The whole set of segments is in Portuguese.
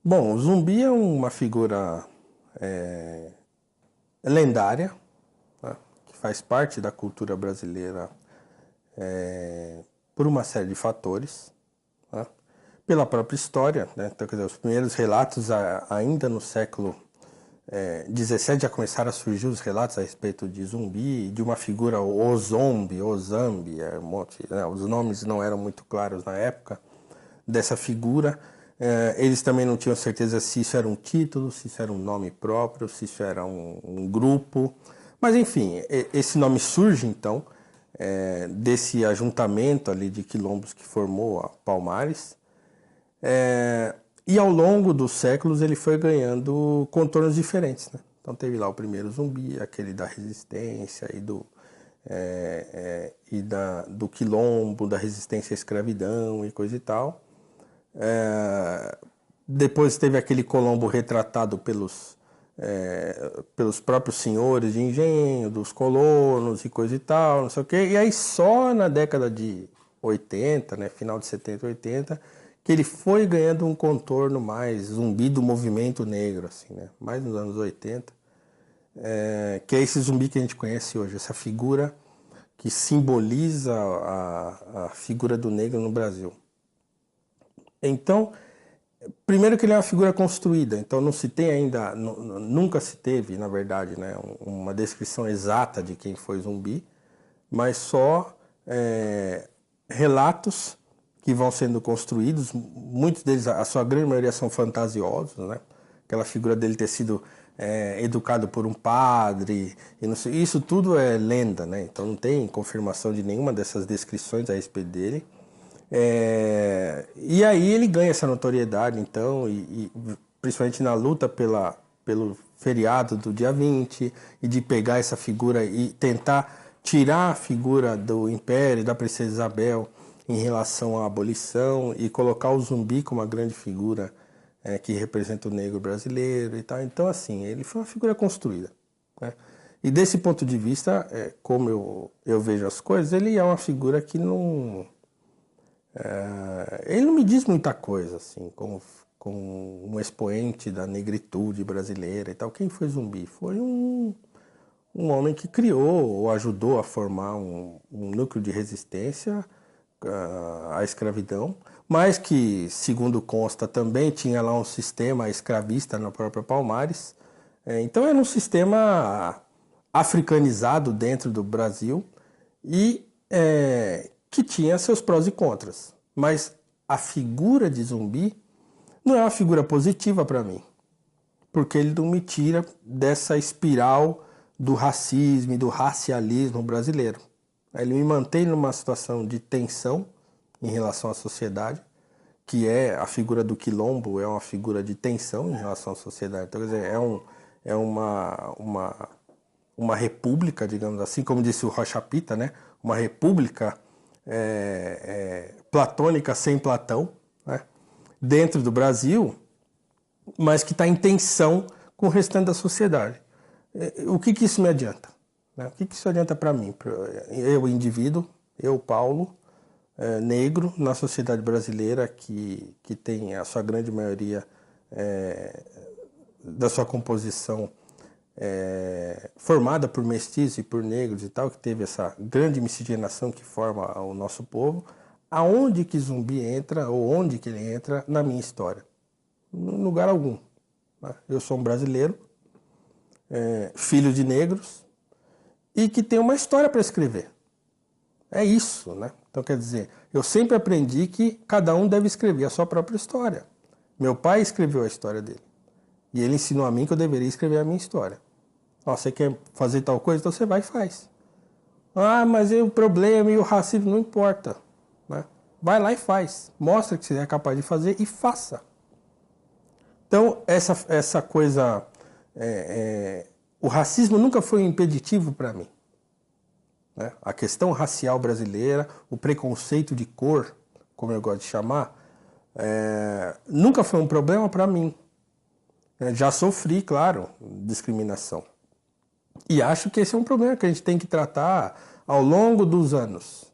Bom, o zumbi é uma figura é, lendária, né, que faz parte da cultura brasileira por uma série de fatores, né, pela própria história, né, então, quer dizer, os primeiros relatos ainda no século XVII já começaram a surgir os relatos a respeito de zumbi, de uma figura, o zombie, o zambi, né, os nomes não eram muito claros na época dessa figura. Eles também não tinham certeza se isso era um título, se isso era um nome próprio, se isso era um grupo. Mas enfim, esse nome surge então desse ajuntamento ali de quilombos que formou a Palmares. E ao longo dos séculos ele foi ganhando contornos diferentes, né? Então teve lá o primeiro zumbi, aquele da resistência do quilombo, da resistência à escravidão e coisa e tal. Depois teve aquele Colombo retratado pelos próprios senhores de engenho, dos colonos e coisa e tal, não sei o quê. E aí só na década de 80, né, final de 70, 80, que ele foi ganhando um contorno mais zumbi do movimento negro, assim, né, mais nos anos 80, que é esse zumbi que a gente conhece hoje, essa figura que simboliza a figura do negro no Brasil. Então, primeiro que ele é uma figura construída, então não se tem ainda, nunca se teve, na verdade, né, uma descrição exata de quem foi Zumbi, mas só relatos que vão sendo construídos, muitos deles, a sua grande maioria são fantasiosos, né? Aquela figura dele ter sido educado por um padre, e não sei, isso tudo é lenda, né? Então não tem confirmação de nenhuma dessas descrições a respeito dele. E aí ele ganha essa notoriedade, então, principalmente na luta pelo feriado do dia 20, e de pegar essa figura e tentar tirar a figura do Império, da Princesa Isabel, em relação à abolição, e colocar o zumbi como uma grande figura que representa o negro brasileiro e tal. Então, assim, ele foi uma figura construída, né? E desse ponto de vista, como eu vejo as coisas, ele é uma figura que não... ele não me diz muita coisa, assim, como um expoente da negritude brasileira e tal. Quem foi Zumbi? Foi um homem que criou ou ajudou a formar um núcleo de resistência à escravidão, mas que, segundo consta, também tinha lá um sistema escravista na própria Palmares. Então era um sistema africanizado dentro do Brasil e que tinha seus prós e contras. Mas a figura de Zumbi não é uma figura positiva para mim, porque ele não me tira dessa espiral do racismo e do racialismo brasileiro. Ele me mantém numa situação de tensão em relação à sociedade, que é a figura do quilombo, é uma figura de tensão em relação à sociedade. Então, quer dizer, é uma república, digamos assim, como disse o Rocha Pita, né? Uma república platônica sem Platão, né? Dentro do Brasil, mas que está em tensão com o restante da sociedade. O que isso me adianta? Né? O que isso adianta para mim? Eu, indivíduo, eu, Paulo, negro, na sociedade brasileira que tem a sua grande maioria da sua composição formada por mestiços e por negros e tal, que teve essa grande miscigenação que forma o nosso povo, aonde que Zumbi entra, ou onde que ele entra na minha história? Em lugar algum. Né? Eu sou um brasileiro, filho de negros, e que tem uma história para escrever. É isso, né? Então, quer dizer, eu sempre aprendi que cada um deve escrever a sua própria história. Meu pai escreveu a história dele. E ele ensinou a mim que eu deveria escrever a minha história. Você quer fazer tal coisa? Então você vai e faz. Ah, mas o problema e o racismo não importa. Né? Vai lá e faz. Mostra que você é capaz de fazer e faça. Então, essa coisa... o racismo nunca foi um impeditivo para mim. Né? A questão racial brasileira, o preconceito de cor, como eu gosto de chamar, nunca foi um problema para mim. Já sofri, claro, discriminação. E acho que esse é um problema que a gente tem que tratar ao longo dos anos.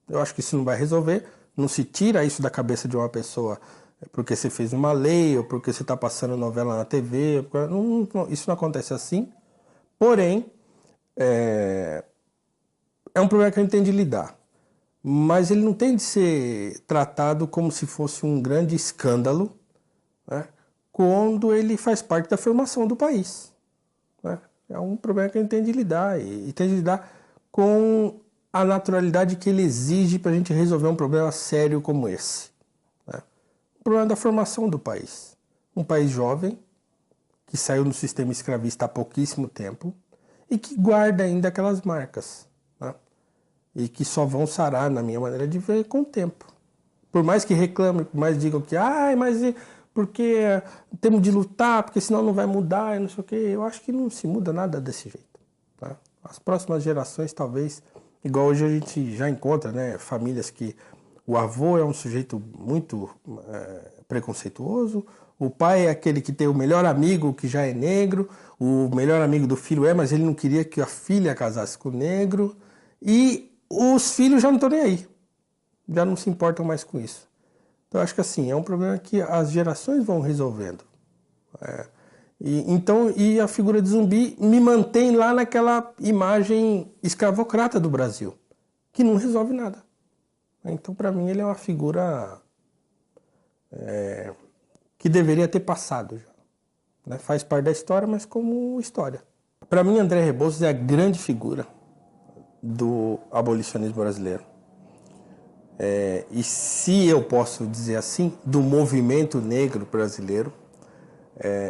Eu acho que isso não vai resolver, não se tira isso da cabeça de uma pessoa porque você fez uma lei, ou porque você está passando novela na TV. Isso não acontece assim. Porém, é um problema que a gente tem de lidar. Mas ele não tem de ser tratado como se fosse um grande escândalo, né, quando ele faz parte da formação do país, né? É um problema que a gente tem de lidar e tem de lidar com a naturalidade que ele exige para a gente resolver um problema sério como esse, né? O problema da formação do país. Um país jovem, que saiu do sistema escravista há pouquíssimo tempo e que guarda ainda aquelas marcas, né? E que só vão sarar, na minha maneira de ver, com o tempo. Por mais que reclamem, por mais digam que, mas porque temos de lutar, porque senão não vai mudar, e não sei o quê. Eu acho que não se muda nada desse jeito, tá? As próximas gerações, talvez, igual hoje a gente já encontra, né, famílias que o avô é um sujeito muito preconceituoso, o pai é aquele que tem o melhor amigo que já é negro, o melhor amigo do filho mas ele não queria que a filha casasse com o negro, e os filhos já não estão nem aí, já não se importam mais com isso. Então, eu acho que assim, é um problema que as gerações vão resolvendo. E a figura de Zumbi me mantém lá naquela imagem escravocrata do Brasil, que não resolve nada. Então, para mim, ele é uma figura que deveria ter passado já, né? Faz parte da história, mas como história. Para mim, André Rebouças é a grande figura do abolicionismo brasileiro. E se eu posso dizer assim, do movimento negro brasileiro.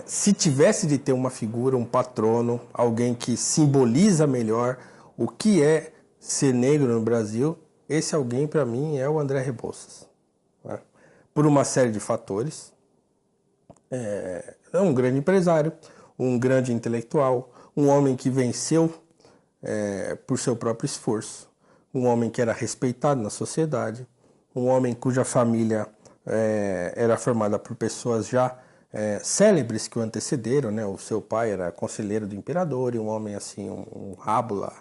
Se tivesse de ter uma figura, um patrono, alguém que simboliza melhor o que é ser negro no Brasil, esse alguém para mim é o André Rebouças, né? Por uma série de fatores. É um grande empresário, um grande intelectual, um homem que venceu por seu próprio esforço, um homem que era respeitado na sociedade, um homem cuja família era formada por pessoas já célebres que o antecederam, né? O seu pai era conselheiro do imperador e um homem assim, um rábula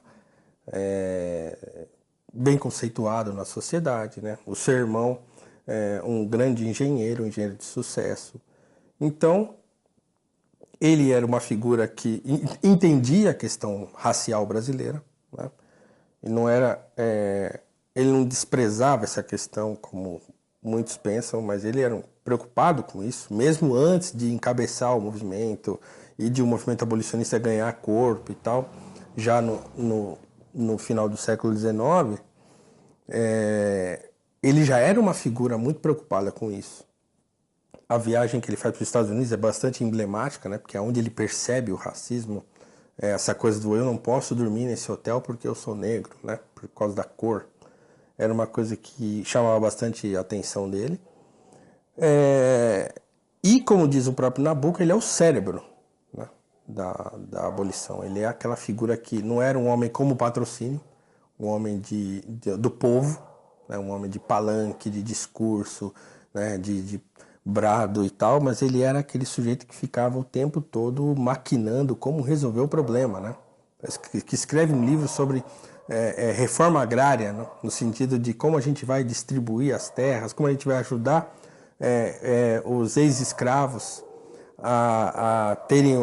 bem conceituado na sociedade, né? O seu irmão um grande engenheiro, um engenheiro de sucesso. Então, ele era uma figura que entendia a questão racial brasileira, né? E não era, ele não desprezava essa questão como muitos pensam, mas ele era preocupado com isso, mesmo antes de encabeçar o movimento e de o movimento abolicionista ganhar corpo e tal, já no final do século XIX, ele já era uma figura muito preocupada com isso. A viagem que ele faz para os Estados Unidos é bastante emblemática, né? Porque é onde ele percebe o racismo, essa coisa do eu não posso dormir nesse hotel porque eu sou negro, né? Por causa da cor. Era uma coisa que chamava bastante a atenção dele. E como diz o próprio Nabucco, ele é o cérebro, né, da abolição. Ele é aquela figura que não era um homem como Patrocínio, um homem do povo, né, um homem de palanque, de discurso, né, de brado e tal, mas ele era aquele sujeito que ficava o tempo todo maquinando como resolver o problema, né? Que escreve um livro sobre reforma agrária, né? No sentido de como a gente vai distribuir as terras, como a gente vai ajudar os ex-escravos a terem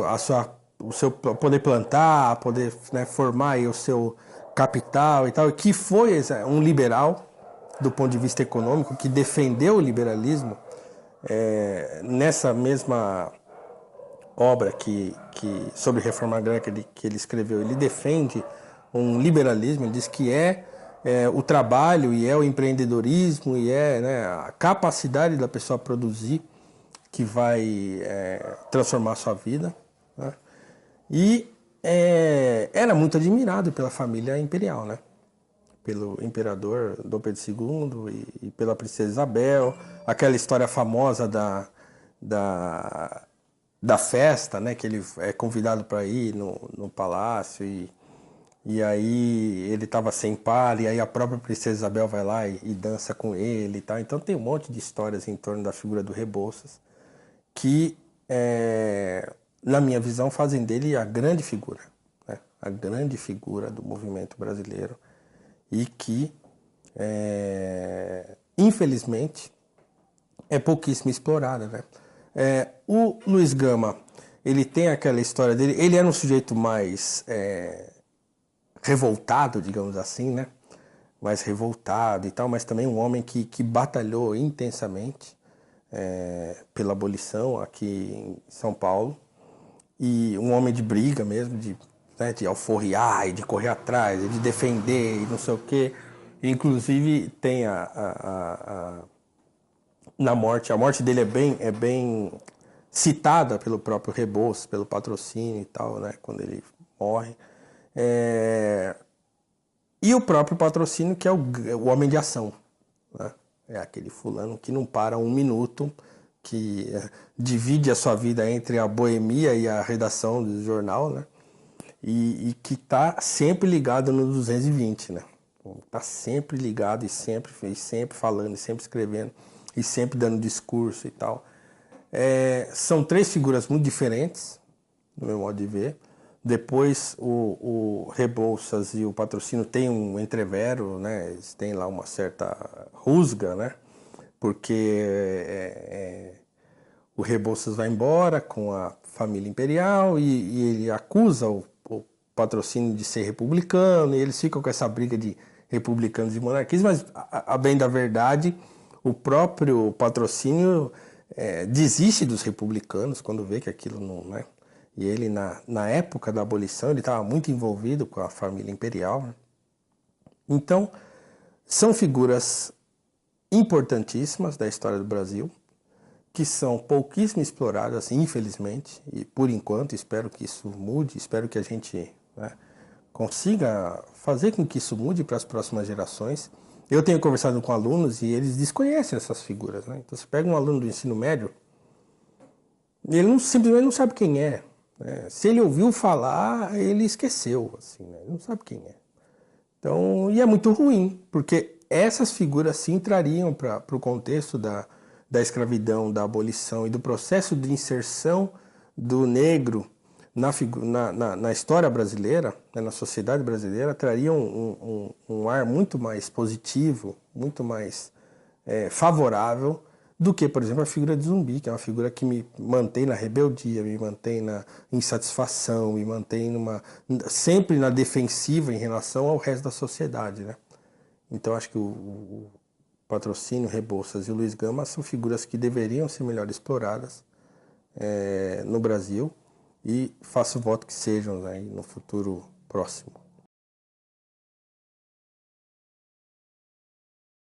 o seu poder plantar, a poder, né, formar aí o seu capital e tal, que foi um liberal do ponto de vista econômico, que defendeu o liberalismo. Nessa mesma obra sobre reforma agrária que ele escreveu, ele defende um liberalismo, ele diz que o trabalho e o empreendedorismo e né, a capacidade da pessoa produzir que vai transformar a sua vida, né? E era muito admirado pela família imperial, né? Pelo imperador Dom Pedro II e pela princesa Isabel, aquela história famosa da festa, né, que ele é convidado para ir no palácio e aí ele estava sem par e aí a própria princesa Isabel vai lá e dança com ele e tal. Então tem um monte de histórias em torno da figura do Rebouças que, na minha visão, fazem dele a grande figura, né? A grande figura do movimento brasileiro e que, infelizmente, é pouquíssimo explorada, né? O Luiz Gama, ele tem aquela história dele, ele era um sujeito mais revoltado, digamos assim, né? Mais revoltado e tal, mas também um homem que batalhou intensamente pela abolição aqui em São Paulo, e um homem de briga mesmo, né, de alforriar e de correr atrás, e de defender e não sei o quê. Inclusive tem na morte, a morte dele é bem citada pelo próprio Rebouças, pelo Patrocínio e tal, né, quando ele morre. E o próprio Patrocínio, que é o homem de ação, né? É aquele fulano que não para um minuto, que divide a sua vida entre a boemia e a redação do jornal, né? E que está sempre ligado no 220, né? Está sempre ligado e sempre falando, e sempre escrevendo, e sempre dando discurso e tal. São três figuras muito diferentes, no meu modo de ver. Depois o Rebouças e o Patrocínio têm um entrevero, né? Eles têm lá uma certa rusga, né? Porque o Rebouças vai embora com a família imperial e ele acusa o Patrocínio de ser republicano, e eles ficam com essa briga de republicanos e monarquistas, mas a bem da verdade, o próprio Patrocínio desiste dos republicanos quando vê que aquilo não, né? E ele, na época da abolição, ele estava muito envolvido com a família imperial, né? Então, são figuras importantíssimas da história do Brasil, que são pouquíssimo exploradas, infelizmente, e por enquanto espero que isso mude, espero que a gente, né, consiga fazer com que isso mude para as próximas gerações. Eu tenho conversado com alunos e eles desconhecem essas figuras, né? Então você pega um aluno do ensino médio, ele simplesmente não sabe quem é, né? Se ele ouviu falar, ele esqueceu, assim, né? Ele não sabe quem é. Então, e é muito ruim, porque essas figuras sim trariam para o contexto da escravidão, da abolição e do processo de inserção do negro na história brasileira, né, na sociedade brasileira, trariam um ar muito mais positivo, muito mais favorável do que, por exemplo, a figura de Zumbi, que é uma figura que me mantém na rebeldia, me mantém na insatisfação, me mantém sempre na defensiva em relação ao resto da sociedade, né? Então acho que o Patrocínio, Rebouças e o Luiz Gama são figuras que deveriam ser melhor exploradas no Brasil, e faço voto que sejam, né, no futuro próximo.